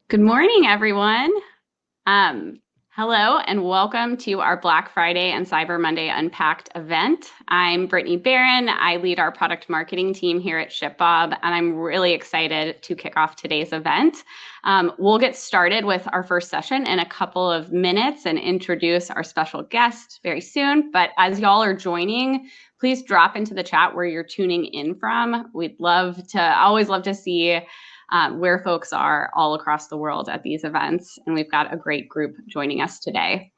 Good morning, everyone. Hello and welcome to our Black Friday and Cyber Monday Unpacked event. I'm Brittany Barron. I lead our product marketing team here at ShipBob, and I'm really excited to kick off today's event. We'll get started with our first session in a couple of minutes and introduce our special guest very soon. But as y'all are joining, please drop into the chat where you're tuning in from. We'd always love to see where folks are all across the world at these events. And we've got a great group joining us today.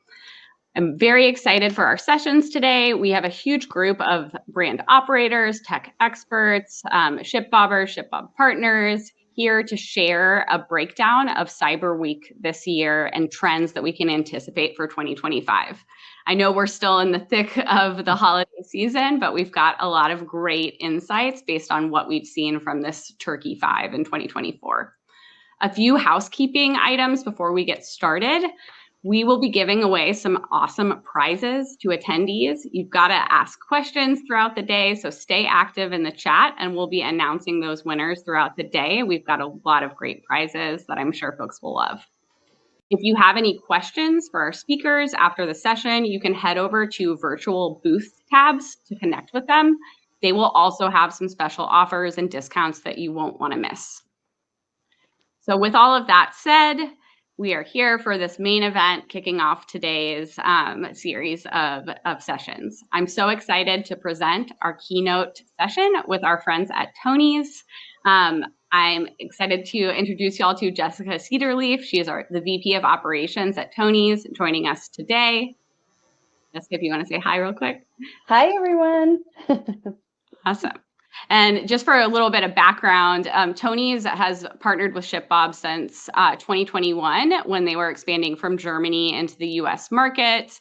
I'm very excited for our sessions today. We have a huge group of brand operators, tech experts, ShipBobbers, ShipBob partners here to share a breakdown of Cyber Week this year and trends that we can anticipate for 2025. I know we're still in the thick of the holiday season, but we've got a lot of great insights based on what we've seen from this Turkey 5 in 2024. A few housekeeping items before we get started. We will be giving away some awesome prizes to attendees. You've got to ask questions throughout the day, so stay active in the chat, and we'll be announcing those winners throughout the day. We've got a lot of great prizes that I'm sure folks will love. If you have any questions for our speakers after the session, you can head over to virtual booth tabs to connect with them. They will also have some special offers and discounts that you won't want to miss. So with all of that said, we are here for this main event kicking off today's series of sessions. I'm so excited to present our keynote session with our friends at Tonies. I'm excited to introduce y'all to Jessica Cedarleaf. She is the VP of Operations at Tonies, joining us today. Jessica, if you want to say hi real quick. Hi, everyone. Awesome. And just for a little bit of background, Tonies has partnered with ShipBob since 2021 when they were expanding from Germany into the US market.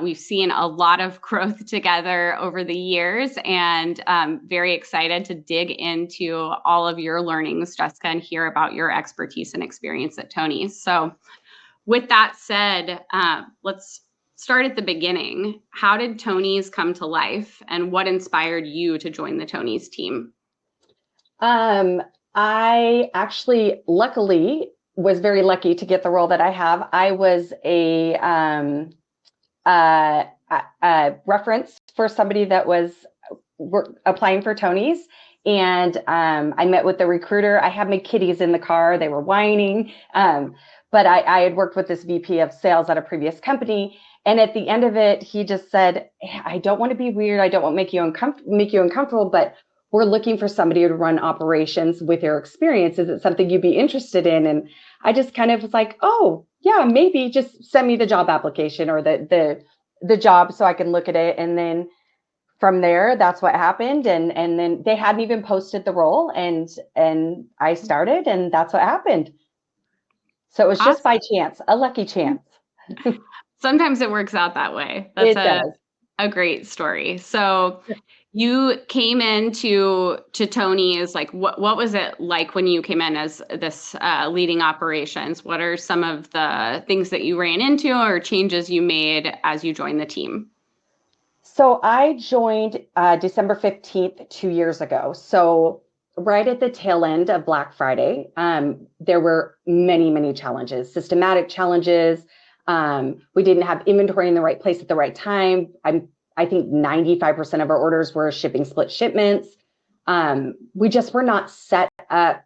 We've seen a lot of growth together over the years, and very excited to dig into all of your learnings, Jessica, and hear about your expertise and experience at Tonies. So with that said, let's start at the beginning. How did Tonies come to life, and what inspired you to join the Tonies team? I actually, luckily, was very lucky to get the role that I have. I was a reference for somebody that was applying for Tonies. And I met with the recruiter. I had my kitties in the car. They were whining. But I had worked with this VP of sales at a previous company. And at the end of it, he just said, hey, I don't want to be weird. I don't want to make you uncomfortable, but we're looking for somebody to run operations with your experience. Is it something you'd be interested in? And I just kind of was like, oh, yeah, maybe just send me the job application or the job so I can look at it. And then from there, that's what happened. And then they hadn't even posted the role, and I started, and that's what happened. So it was just by chance, a lucky chance. Sometimes it works out that way. That's a great story. So you came into Tonies, like what was it like when you came in as this leading operations? What are some of the things that you ran into or changes you made as you joined the team? So I joined December 15th, 2 years ago. So right at the tail end of Black Friday, there were many, many challenges, systematic challenges. We didn't have inventory in the right place at the right time. I think 95% of our orders were shipping split shipments. We just were not set up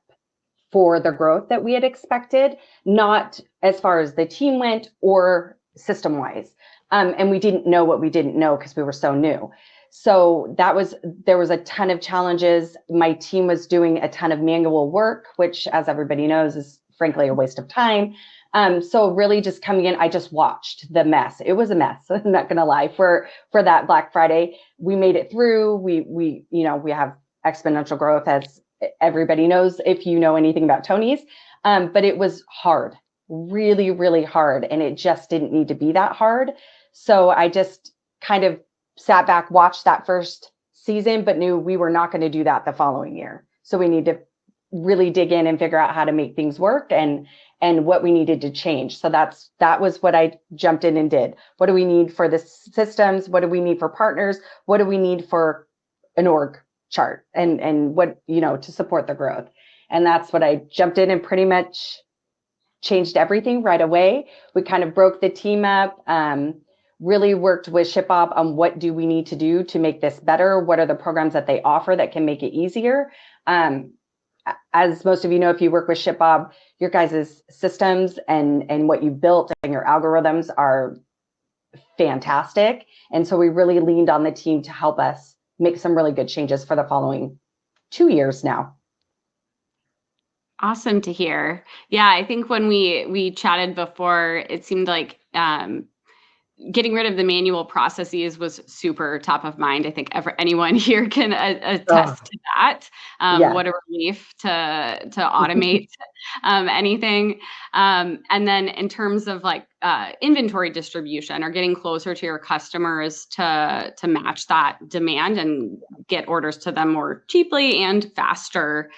for the growth that we had expected, not as far as the team went or system-wise. And we didn't know what we didn't know because we were so new. So there was a ton of challenges. My team was doing a ton of manual work, which, as everybody knows, is frankly a waste of time. So really just coming in, I just watched the mess. It was a mess. I'm not going to lie. For that Black Friday, we made it through. We have exponential growth, as everybody knows, if you know anything about Tonies. But it was hard, really, really hard. And it just didn't need to be that hard. So I just kind of sat back, watched that first season, but knew we were not going to do that the following year. So we need to really dig in and figure out how to make things work and what we needed to change. So that was what I jumped in and did. What do we need for the systems? What do we need for partners? What do we need for an org chart and what, to support the growth? And that's what I jumped in and pretty much changed everything right away. We kind of broke the team up, really worked with ShipBob on what do we need to do to make this better? What are the programs that they offer that can make it easier? As most of you know, if you work with ShipBob, your guys' systems and what you built and your algorithms are fantastic. And so we really leaned on the team to help us make some really good changes for the following 2 years now. Awesome to hear. Yeah, I think when we chatted before, it seemed like getting rid of the manual processes was super top of mind. I think anyone here can attest to that. Yeah. What a relief to automate anything. And then in terms of like inventory distribution or getting closer to your customers to match that demand and get orders to them more cheaply and faster.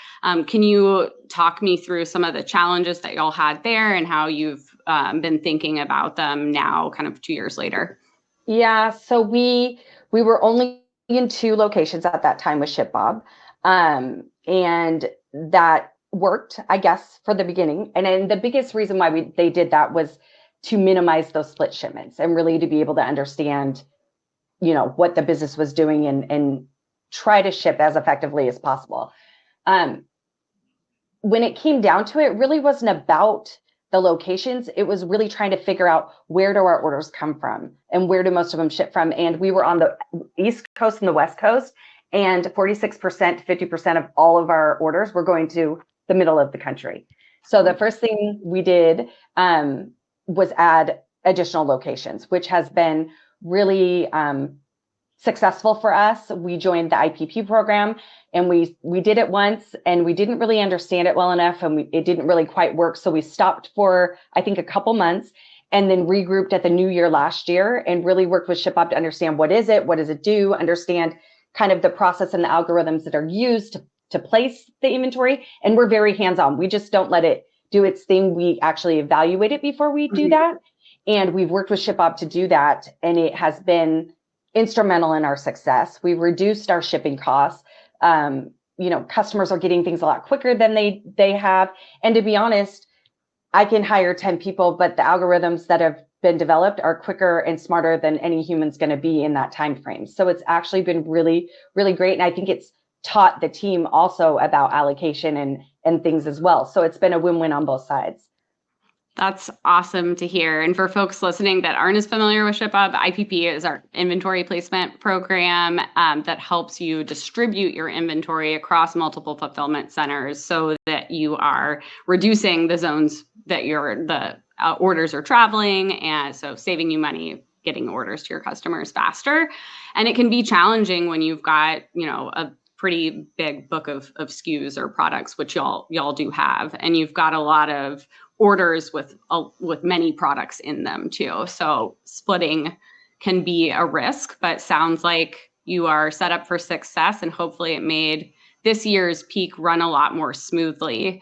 Can you talk me through some of the challenges that y'all had there and how you've been thinking about them now, kind of 2 years later? Yeah, so we were only in 2 locations at that time with ShipBob, and that worked, I guess, for the beginning. And then the biggest reason why they did that was to minimize those split shipments and really to be able to understand, what the business was doing and try to ship as effectively as possible. When it came down to it, it really wasn't about the locations. It was really trying to figure out where do our orders come from and where do most of them ship from. And we were on the East Coast and the West Coast, and 46% to 50% of all of our orders were going to the middle of the country. So the first thing we did was add additional locations, which has been really successful for us. We joined the IPP program, and we did it once, and we didn't really understand it well enough, and it didn't really quite work. So we stopped for, I think, a couple months, and then regrouped at the new year last year and really worked with ShipBob to understand what does it do, understand kind of the process and the algorithms that are used to place the inventory. And we're very hands-on. We just don't let it do its thing. We actually evaluate it before we do that. And we've worked with ShipBob to do that, and it has been instrumental in our success. We've reduced our shipping costs. Customers are getting things a lot quicker than they have. And to be honest, I can hire 10 people, but the algorithms that have been developed are quicker and smarter than any human's going to be in that time frame. So it's actually been really, really great. And I think it's taught the team also about allocation and things as well. So it's been a win-win on both sides. That's awesome to hear. And for folks listening that aren't as familiar with ShipBob, IPP is our inventory placement program that helps you distribute your inventory across multiple fulfillment centers so that you are reducing the zones that the orders are traveling, and so saving you money getting orders to your customers faster. And it can be challenging when you've got, a pretty big book of SKUs or products, which y'all do have, and you've got a lot of orders with many products in them too. So splitting can be a risk, but sounds like you are set up for success, and hopefully it made this year's peak run a lot more smoothly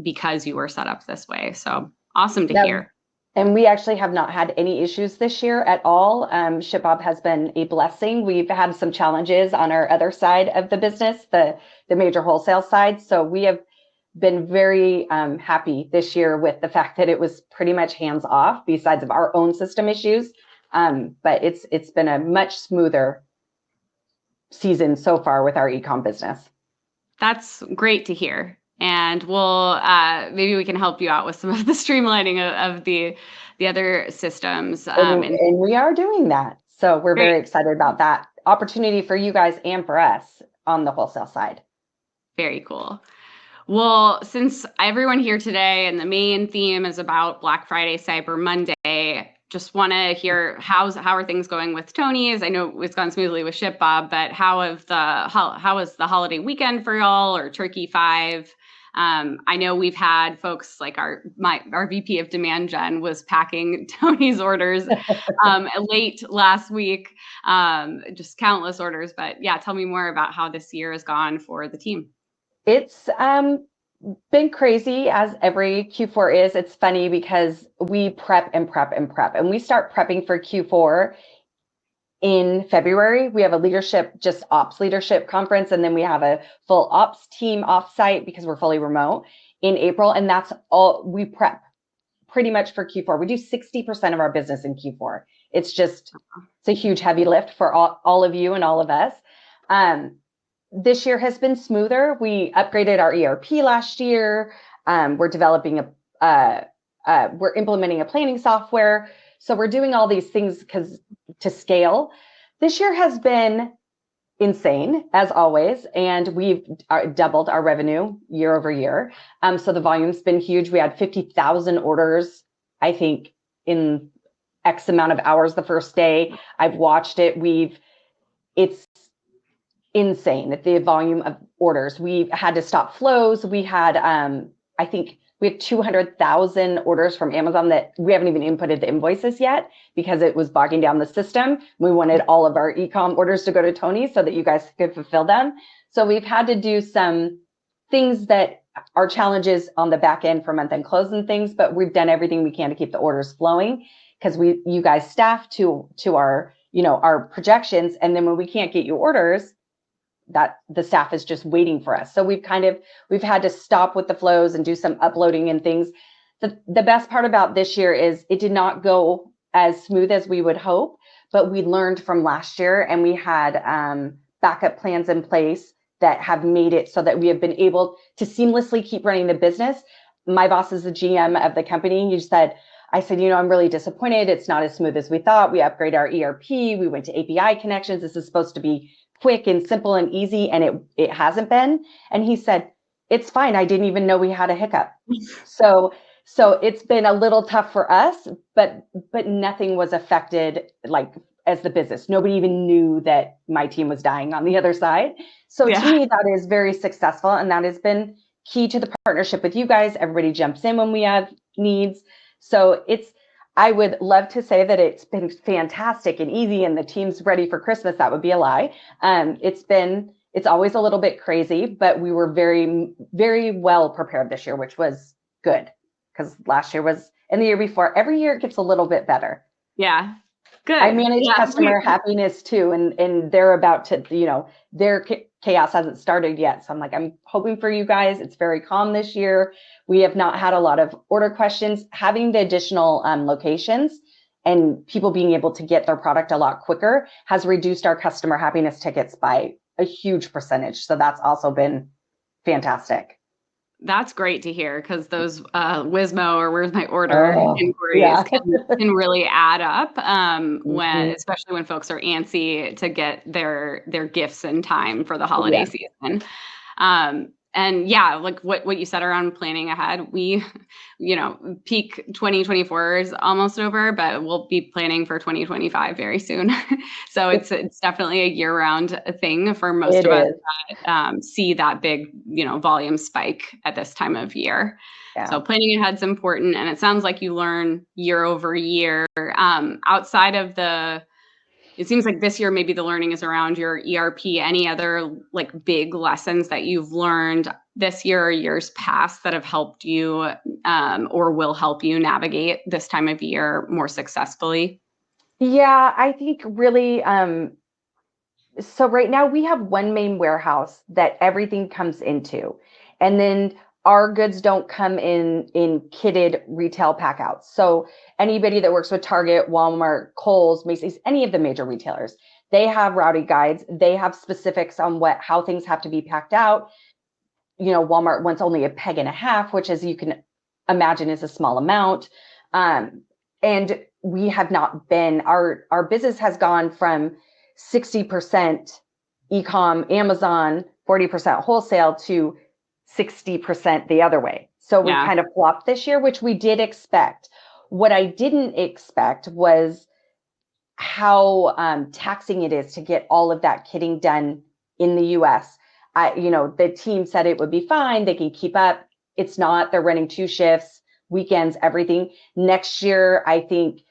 because you were set up this way. So awesome to hear. And we actually have not had any issues this year at all. ShipBob has been a blessing. We've had some challenges on our other side of the business, the major wholesale side. So we have been very happy this year with the fact that it was pretty much hands off besides of our own system issues. But it's been a much smoother season so far with our e-com business. That's great to hear. And we'll maybe we can help you out with some of the streamlining of the other systems. And we are doing that. So we're very excited about that opportunity for you guys and for us on the wholesale side. Very cool. Well, since everyone here today and the main theme is about Black Friday, Cyber Monday, just want to hear how are things going with Tonies? I know it's gone smoothly with ShipBob, but how was the holiday weekend for y'all, or Turkey 5? I know we've had folks like our VP of Demand Gen was packing Tonies orders late last week, just countless orders. But yeah, tell me more about how this year has gone for the team. It's been crazy, as every Q4 is. It's funny because we prep and prep and prep, and we start prepping for Q4 in February. We have a just ops leadership conference, and then we have a full ops team offsite because we're fully remote in April. And that's all we prep pretty much for Q4. We do 60% of our business in Q4. It's a huge heavy lift for all of you and all of us. This year has been smoother. We upgraded our ERP last year. We're implementing a planning software. So we're doing all these things to scale. This year has been insane, as always, and we've doubled our revenue year over year. So the volume's been huge. We had 50,000 orders, I think, in X amount of hours the first day. I've watched it. It's insane at the volume of orders. We've had to stop flows. We had, I think we have 200,000 orders from Amazon that we haven't even inputted the invoices yet because it was bogging down the system. We wanted all of our e-com orders to go to Tonies so that you guys could fulfill them. So we've had to do some things that are challenges on the back end for month-end close and things, but we've done everything we can to keep the orders flowing because you guys staff to our, our projections. And then when we can't get you orders, that the staff is just waiting for us. So we've had to stop with the flows and do some uploading and things. The best part about this year is it did not go as smooth as we would hope, but we learned from last year and we had backup plans in place that have made it so that we have been able to seamlessly keep running the business. My boss is the GM of the company. I said, I'm really disappointed. It's not as smooth as we thought. We upgraded our ERP. We went to API connections. This is supposed to be quick and simple and easy, and it hasn't been. And he said, it's fine. I didn't even know we had a hiccup. So it's been a little tough for us, but nothing was affected like as the business. Nobody even knew that my team was dying on the other side. So to me, that is very successful. And that has been key to the partnership with you guys. Everybody jumps in when we have needs. So I would love to say that it's been fantastic and easy and the team's ready for Christmas. That would be a lie. It's always a little bit crazy, but we were very, very well prepared this year, which was good because last year and the year before, every year it gets a little bit better. Yeah. Good. I manage customer happiness too. And they're about to, their chaos hasn't started yet. So I'm hoping for you guys. It's very calm this year. We have not had a lot of order questions. Having the additional locations and people being able to get their product a lot quicker has reduced our customer happiness tickets by a huge percentage. So that's also been fantastic. That's great to hear because those Wizmo or where's my order inquiries can really add up especially when folks are antsy to get their gifts in time for the holiday season. And like what you said around planning ahead, we, peak 2024 is almost over, but we'll be planning for 2025 very soon. So it's definitely a year-round thing for most of us that see that big, volume spike at this time of year. Yeah. So planning ahead is important. And it sounds like you learn year over year outside of it seems like this year, maybe the learning is around your ERP. Any other big lessons that you've learned this year or years past that have helped you or will help you navigate this time of year more successfully? Yeah, I think really, so right now we have one main warehouse that everything comes into, and then our goods don't come in kitted retail packouts. So anybody that works with Target, Walmart, Kohl's, Macy's, any of the major retailers, they have routing guides. They have specifics on how things have to be packed out. Walmart wants only a peg and a half, which, as you can imagine, is a small amount. And we have not been, our business has gone from 60% e-com, Amazon, 40% wholesale to 60% the other way. So we kind of flopped this year, which we did expect. What I didn't expect was how taxing it is to get all of that kitting done in the US. The team said it would be fine. They can keep up. It's not. They're running 2 shifts, weekends, everything. Next year, I think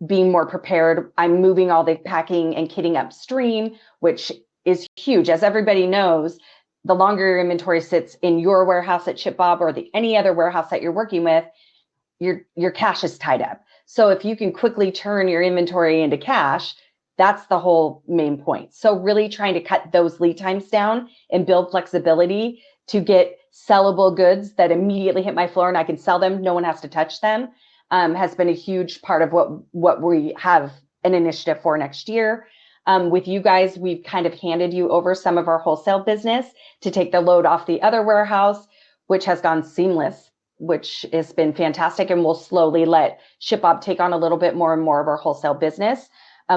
being more prepared, I'm moving all the packing and kitting upstream, which is huge. As everybody knows, the longer your inventory sits in your warehouse at ShipBob or any other warehouse that you're working with, your cash is tied up. So if you can quickly turn your inventory into cash, That's the whole main point. So really trying to cut those lead times down and build flexibility to get sellable goods that immediately hit my floor and I can sell them. No one has to touch them, has been a huge part of what we have an initiative for next year. With you guys, we've kind of handed you over some of our wholesale business to take the load off the other warehouse, which has gone seamless, which has been fantastic. And we'll slowly let ShipBob take on a little bit more and more of our wholesale business.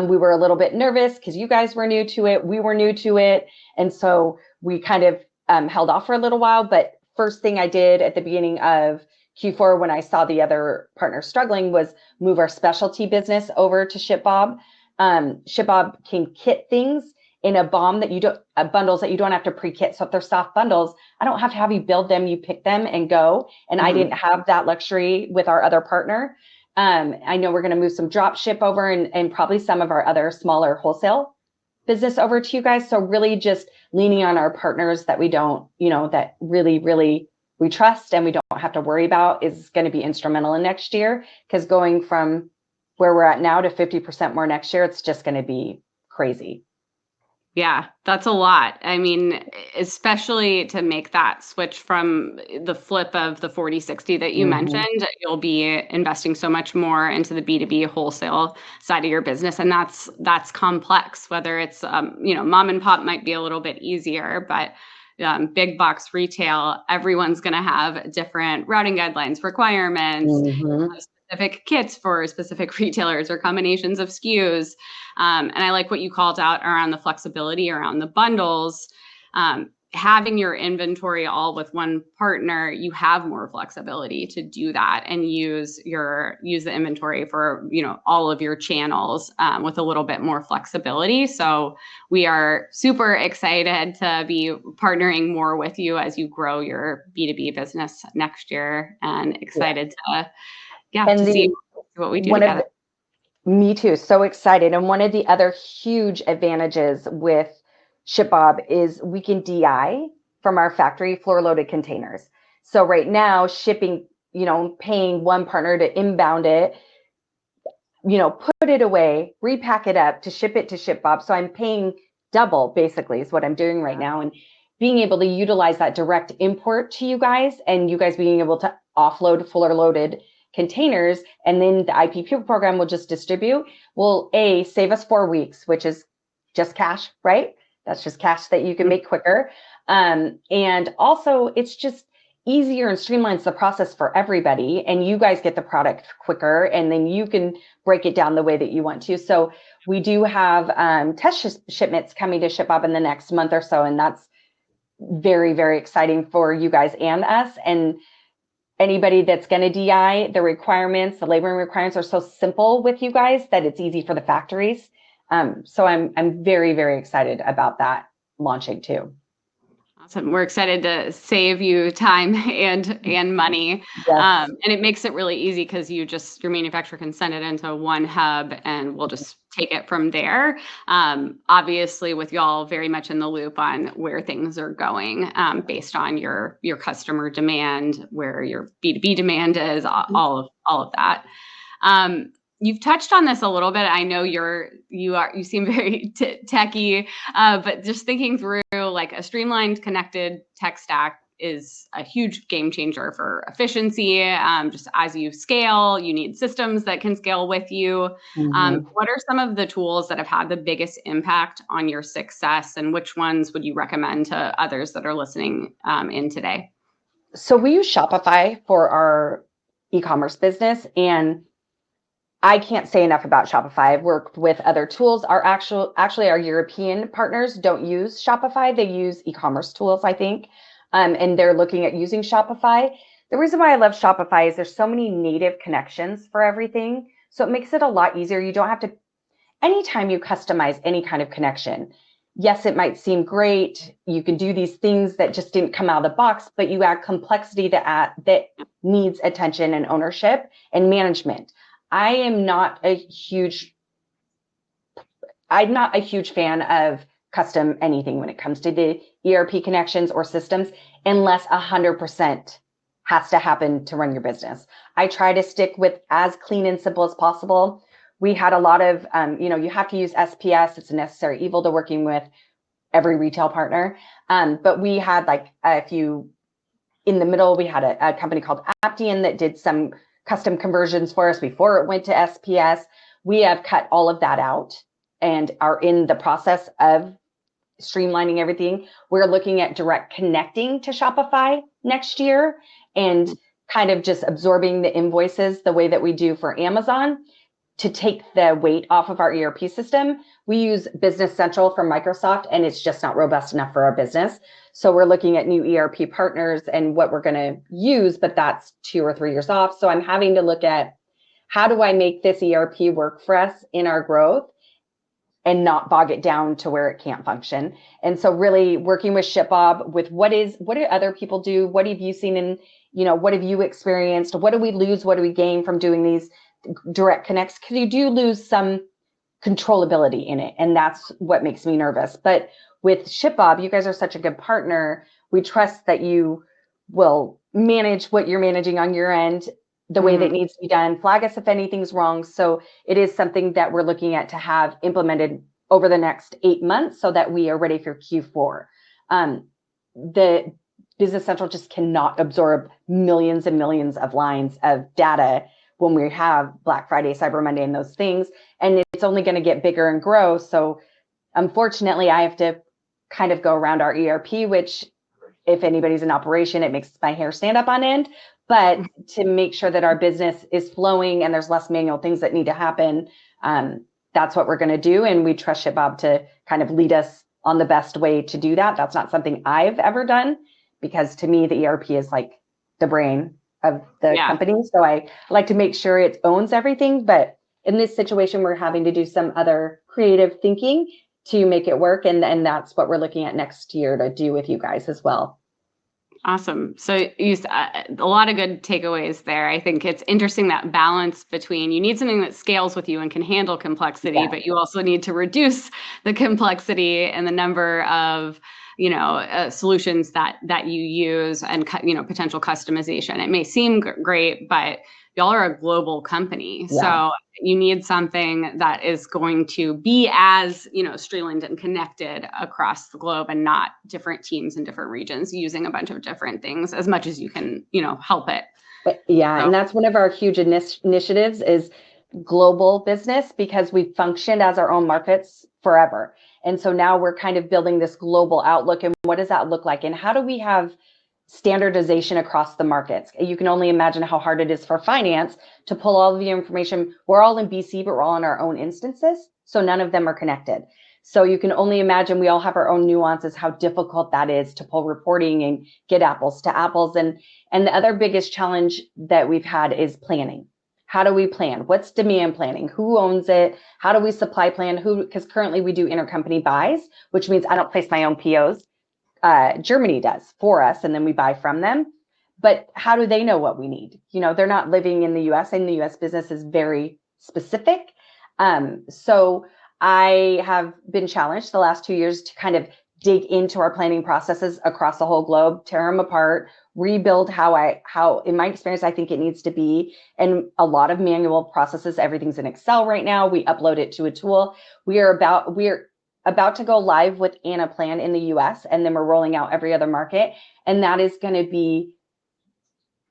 We were a little bit nervous because you guys were new to it. We were new to it. And so we kind of held off for a little while. But first thing I did at the beginning of Q4 when I saw the other partners struggling was move our specialty business over to ShipBob. ShipBob can kit things in bundles that you don't have to pre-kit. So if they're soft bundles, I don't have to have you build them. You pick them and go. And I didn't have that luxury with our other partner. I know we're going to move some drop ship over and probably some of our other smaller wholesale business over to you guys. So really just leaning on our partners that we don't, that really, really we trust and we don't have to worry about is going to be instrumental in next year, because going from where we're at now to 50% more next year, it's just going to be crazy. Yeah, that's a lot. I mean, especially to make that switch from the flip of the 40/60 that you mentioned, you'll be investing so much more into the B2B wholesale side of your business. And that's complex, whether it's, mom and pop might be a little bit easier, but big box retail, everyone's going to have different routing guidelines, requirements, specific kits for specific retailers or combinations of SKUs. And I like what you called out around the flexibility around the bundles. Having your inventory all with one partner, you have more flexibility to do that and use the inventory for all of your channels with a little bit more flexibility. So we are super excited to be partnering more with you as you grow your B2B business next year, and excited to see what we do together. Me too. So excited. And one of the other huge advantages with ShipBob is we can DI from our factory floor loaded containers. So right now shipping, paying one partner to inbound it, put it away, repack it up to ship it to ShipBob. So I'm paying double basically is what I'm doing right now. And being able to utilize that direct import to you guys and you guys being able to offload fuller loaded containers, and then the IPP program will just distribute, will save us 4 weeks, which is just cash, right? That's just cash that you can make quicker. And also it's just easier and streamlines the process for everybody. And you guys get the product quicker, and then you can break it down the way that you want to. So we do have test shipments coming to ShipBob in the next month or so. And that's very, very exciting for you guys and us. And anybody that's going to DI, the labeling requirements are so simple with you guys that it's easy for the factories. So I'm very, very excited about that launching too. Awesome. We're excited to save you time and money. Yes. And it makes it really easy because your manufacturer can send it into one hub and we'll just take it from there. Obviously with y'all very much in the loop on where things are going based on your customer demand, where your B2B demand is, all of that. You've touched on this a little bit. I know you seem very techy, but just thinking through, like, a streamlined connected tech stack is a huge game changer for efficiency. Just as you scale, you need systems that can scale with you. What are some of the tools that have had the biggest impact on your success, and which ones would you recommend to others that are listening in today? So we use Shopify for our e-commerce business, and I can't say enough about Shopify. I've worked with other tools. Actually, our European partners don't use Shopify. They use e-commerce tools, I think, and they're looking at using Shopify. The reason why I love Shopify is there's so many native connections for everything. So it makes it a lot easier. You don't have to, anytime you customize any kind of connection, yes, it might seem great. You can do these things that just didn't come out of the box, but you add complexity that needs attention and ownership and management. I'm not a huge fan of custom anything when it comes to the ERP connections or systems, unless 100% has to happen to run your business. I try to stick with as clean and simple as possible. we had a lot of, you have to use SPS. It's a necessary evil to working with every retail partner. But we had like a few in the middle. We had a company called Aptian that did some custom conversions for us before it went to SPS. We have cut all of that out and are in the process of streamlining everything. We're looking at direct connecting to Shopify next year and kind of just absorbing the invoices the way that we do for Amazon to take the weight off of our ERP system. We use Business Central from Microsoft, and it's just not robust enough for our business. So we're looking at new ERP partners and what we're going to use, but that's 2 or 3 years off. So I'm having to look at how do I make this ERP work for us in our growth and not bog it down to where it can't function. And so really working with ShipBob with what do other people do? What have you seen in, what have you experienced? What do we lose? What do we gain from doing these direct connects? Because you do lose some controllability in it. And that's what makes me nervous. But with ShipBob, you guys are such a good partner. We trust that you will manage what you're managing on your end the way that needs to be done, flag us if anything's wrong. So it is something that we're looking at to have implemented over the next 8 months so that we are ready for Q4. The Business Central just cannot absorb millions and millions of lines of data when we have Black Friday, Cyber Monday, and those things. And it's only going to get bigger and grow. So unfortunately, I have to kind of go around our ERP, which if anybody's in operation, it makes my hair stand up on end. But to make sure that our business is flowing and there's less manual things that need to happen, that's what we're going to do. And we trust ShipBob to kind of lead us on the best way to do that. That's not something I've ever done because to me, the ERP is like the brain of the company. So I like to make sure it owns everything. But in this situation, we're having to do some other creative thinking to make it work. And that's what we're looking at next year to do with you guys as well. Awesome. So you a lot of good takeaways there. I think it's interesting that balance between you need something that scales with you and can handle complexity, but you also need to reduce the complexity and the number of solutions that you use and potential customization. It may seem great, but y'all are a global company. So you need something that is going to be as, streamlined and connected across the globe and not different teams in different regions using a bunch of different things as much as you can, help it. And that's one of our huge initiatives is global business because we've functioned as our own markets forever. And so now we're kind of building this global outlook. And what does that look like? And how do we have standardization across the markets? You can only imagine how hard it is for finance to pull all of the information. We're all in BC, but we're all in our own instances. So none of them are connected. So you can only imagine we all have our own nuances, how difficult that is to pull reporting and get apples to apples. And the other biggest challenge that we've had is planning. How do we plan? What's demand planning? Who owns it? How do we supply plan? Because currently we do intercompany buys, which means I don't place my own POs. Germany does for us, and then we buy from them. But how do they know what we need? They're not living in the US, and the US business is very specific. So I have been challenged the last 2 years to kind of dig into our planning processes across the whole globe, tear them apart, rebuild how in my experience, I think it needs to be. And a lot of manual processes, everything's in Excel right now. We upload it to a tool. We're about to go live with Anaplan in the US, and then we're rolling out every other market. And that is going to be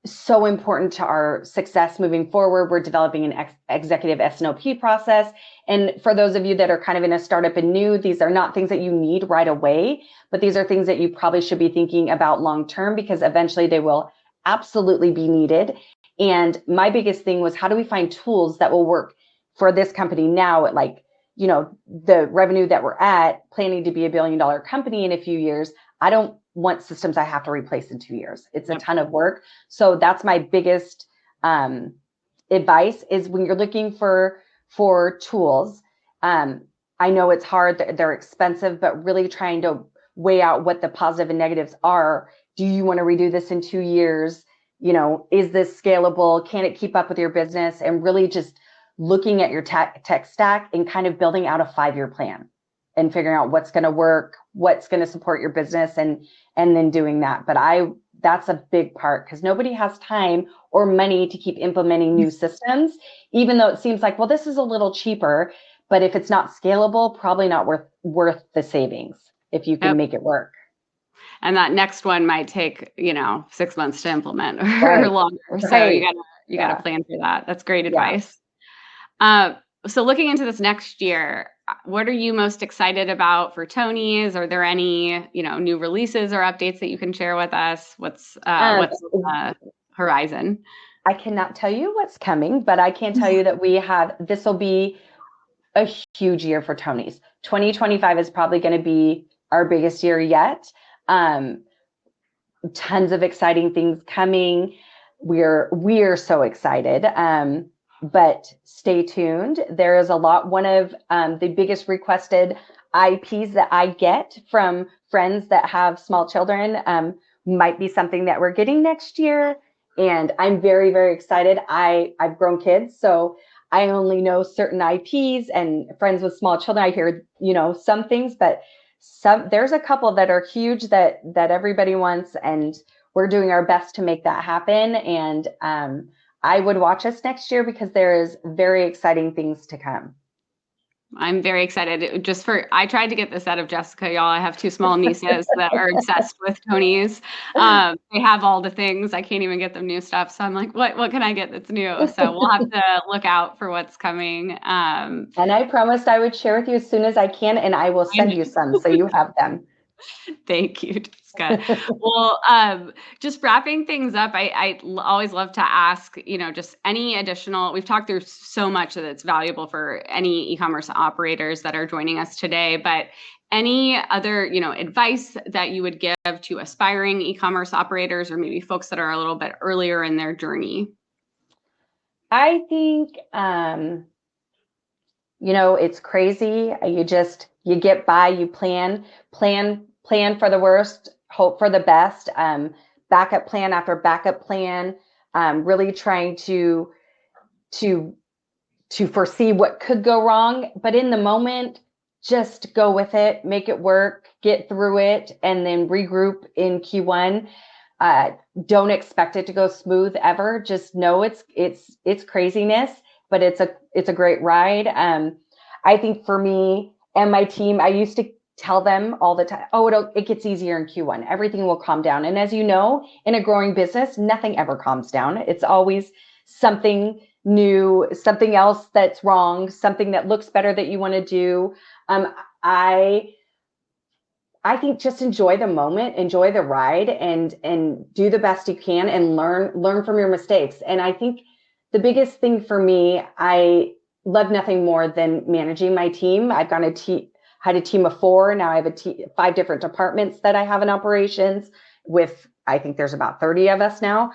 so important to our success moving forward. We're developing an executive S&OP process. And for those of you that are kind of in a startup and new, these are not things that you need right away, but these are things that you probably should be thinking about long-term because eventually they will absolutely be needed. And my biggest thing was how do we find tools that will work for this company now at the revenue that we're at, planning to be $1 billion company in a few years. I don't want systems I have to replace in 2 years. It's a ton of work. So that's my biggest advice is when you're looking for tools. I know it's hard, they're expensive, but really trying to weigh out what the positive and negatives are. Do you want to redo this in 2 years? Is this scalable? Can it keep up with your business? And really just looking at your tech stack and kind of building out a 5-year plan and figuring out what's going to work, what's going to support your business and then doing that. But I that's a big part, because nobody has time or money to keep implementing new systems, even though it seems like, well, this is a little cheaper, but if it's not scalable, probably not worth the savings if you can Yep. make it work. And that next one might take, 6 months to implement or Right. longer. So Right. you gotta plan for that. That's great Yeah. advice. So looking into this next year, what are you most excited about for Tonies? Are there any, new releases or updates that you can share with us? What's on the horizon? I cannot tell you what's coming, but I can tell you that this will be a huge year for Tonies. 2025 is probably going to be our biggest year yet. Tons of exciting things coming. We're so excited. But stay tuned. There is a lot. One of the biggest requested IPs that I get from friends that have small children might be something that we're getting next year. And I'm very, very excited. I've grown kids, so I only know certain IPs, and friends with small children, I hear, some things, but there's a couple that are huge that everybody wants, and we're doing our best to make that happen. And I would watch us next year, because there is very exciting things to come. I'm very excited. I tried to get this out of Jessica, y'all. I have two small nieces that are obsessed with Tonies. They have all the things. I can't even get them new stuff. So I'm like, what can I get that's new? So we'll have to look out for what's coming. And I promised I would share with you as soon as I can, and I will send you some so you have them. Thank you, Jessica. Well, just wrapping things up, I always love to ask, just any additional, we've talked through so much that it's valuable for any e-commerce operators that are joining us today, but any other, advice that you would give to aspiring e-commerce operators, or maybe folks that are a little bit earlier in their journey? I think, it's crazy. You get by, you plan for the worst, hope for the best, backup plan after backup plan, really trying to foresee what could go wrong. But in the moment, just go with it, make it work, get through it, and then regroup in Q1. Don't expect it to go smooth ever. Just know it's craziness, but it's a great ride. I think for me and my team, I used to tell them all the time, it gets easier in Q1. Everything will calm down. And as you know, in a growing business, nothing ever calms down. It's always something new, something else that's wrong, something that looks better that you want to do. I think just enjoy the moment, enjoy the ride, and do the best you can, and learn from your mistakes. And I think the biggest thing for me, I love nothing more than managing my team. I've had a team of 4. Now I have 5 different departments that I have in operations with. I think there's about 30 of us now.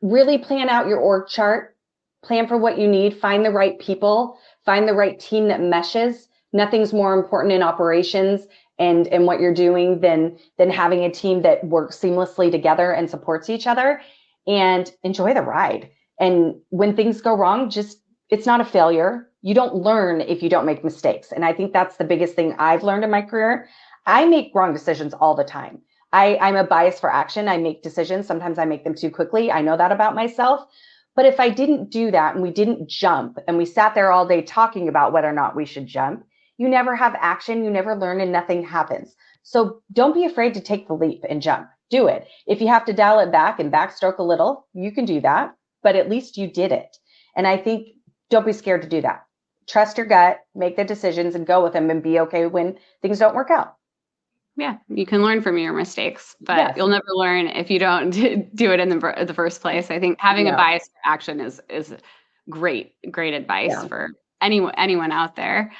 Really plan out your org chart, plan for what you need, find the right people, find the right team that meshes. Nothing's more important in operations and what you're doing than having a team that works seamlessly together and supports each other, and enjoy the ride. And when things go wrong, it's not a failure. You don't learn if you don't make mistakes. And I think that's the biggest thing I've learned in my career. I make wrong decisions all the time. I'm a bias for action. I make decisions. Sometimes I make them too quickly. I know that about myself. But if I didn't do that, and we didn't jump, and we sat there all day talking about whether or not we should jump, you never have action, you never learn, and nothing happens. So don't be afraid to take the leap and jump. Do it. If you have to dial it back and backstroke a little, you can do that, but at least you did it. And I think don't be scared to do that. Trust your gut, make the decisions, and go with them, and be okay when things don't work out. Yeah, you can learn from your mistakes, but Yes. You'll never learn if you don't do it in the first place. I think having a bias for action is great advice for anyone out there.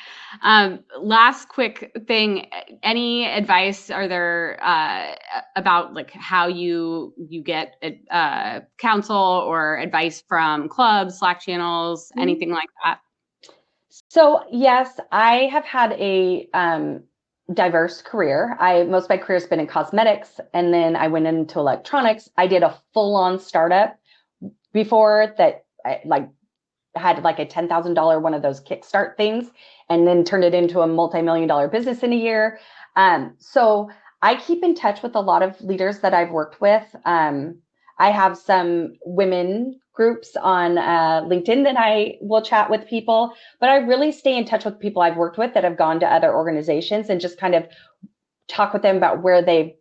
Last quick thing, any advice are there about like how you get counsel or advice from clubs, Slack channels, anything like that? So yes, I have had a diverse career. Most of my career has been in cosmetics, and then I went into electronics. I did a full-on startup before that. I had like a $10,000 one of those kickstart things, and then turned it into a multi-million-dollar business in a year. So I keep in touch with a lot of leaders that I've worked with. I have some women groups on LinkedIn that I will chat with people, but I really stay in touch with people I've worked with that have gone to other organizations and just kind of talk with them about where they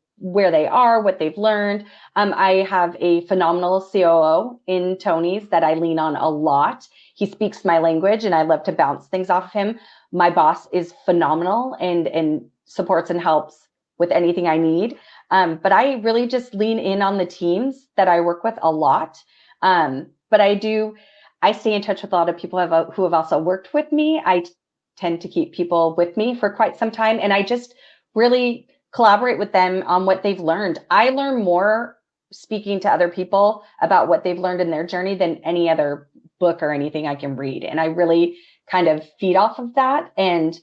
are, what they've learned. I have a phenomenal COO in Tonies that I lean on a lot. He speaks my language and I love to bounce things off of him. My boss is phenomenal and supports and helps with anything I need. But I really just lean in on the teams that I work with a lot. But I stay in touch with a lot of people who have also worked with me. I tend to keep people with me for quite some time. And I just really collaborate with them on what they've learned. I learn more speaking to other people about what they've learned in their journey than any other book or anything I can read. And I really kind of feed off of that and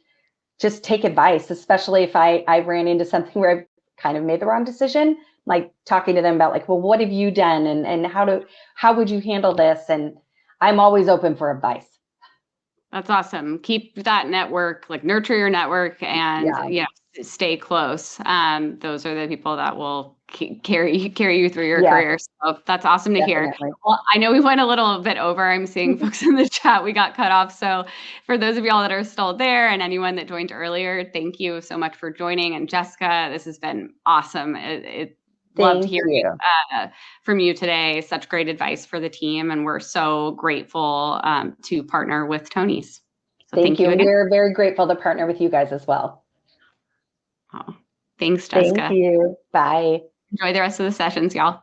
just take advice, especially if I ran into something where I kind of made the wrong decision, like talking to them about like, well, what have you done? And how would you handle this? And I'm always open for advice. That's awesome. Keep that network, like nurture your network and stay close. Those are the people that will carry you through your career. So that's awesome to hear. Well, I know we went a little bit over. I'm seeing folks in the chat, we got cut off. So for those of y'all that are still there and anyone that joined earlier, thank you so much for joining. And Jessica, this has been awesome. Loved hearing from you today. Such great advice for the team. And we're so grateful to partner with Tonies. So thank you again. We're very grateful to partner with you guys as well. Oh, thanks, Jessica. Thank you. Bye. Enjoy the rest of the sessions, y'all.